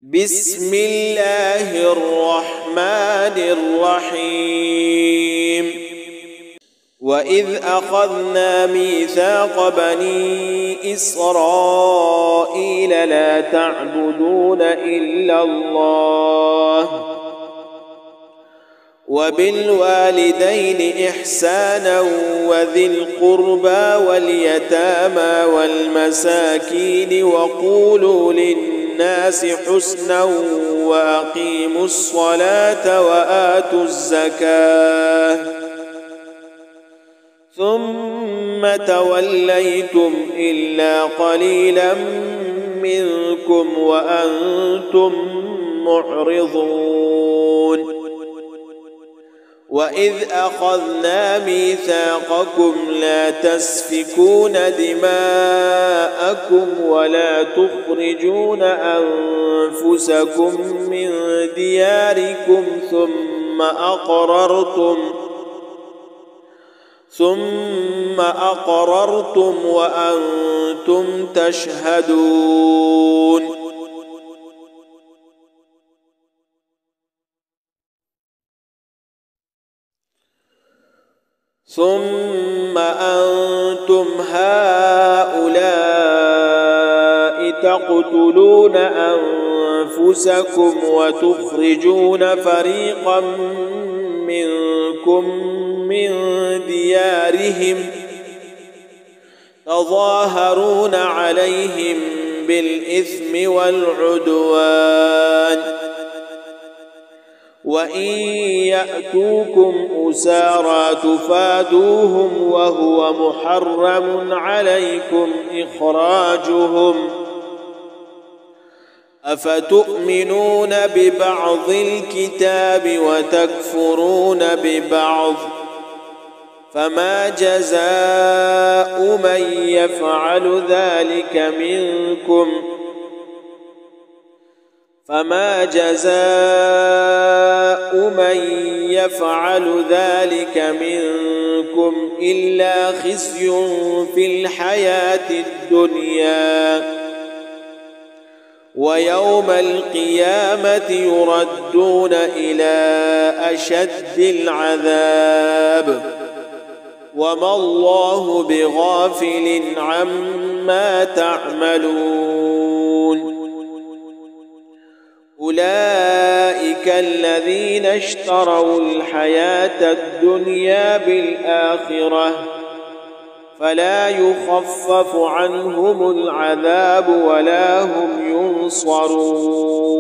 بسم الله الرحمن الرحيم وإذ أخذنا ميثاق بني إسرائيل لا تعبدون إلا الله وبالوالدين إحسانا وذي القربى واليتامى والمساكين وقولوا للناس حسنا وأقيموا الصلاة وآتوا الزكاة ثم توليتم إلا قليلا منكم وأنتم معرضون وإذ أخذنا ميثاقكم لا تسفكون دماءكم ولا تخرجون أنفسكم من دياركم ثم أقررتم وأنتم تشهدون ثم أنتم هؤلاء تقتلون أنفسكم وتخرجون فريقا منكم من ديارهم تظاهرون عليهم بالإثم والعدوان وإن يأتوكم أسارى تفادوهم وهو محرم عليكم إخراجهم أفتؤمنون ببعض الكتاب وتكفرون ببعض فما جزاء من يفعل ذلك منكم إلا خزي في الحياة الدنيا ويوم القيامة يردون إلى أشد العذاب وما الله بغافل عما تعملون أولئك الذين اشتروا الحياة الدنيا بالآخرة فلا يخفف عنهم العذاب ولا هم ينصرون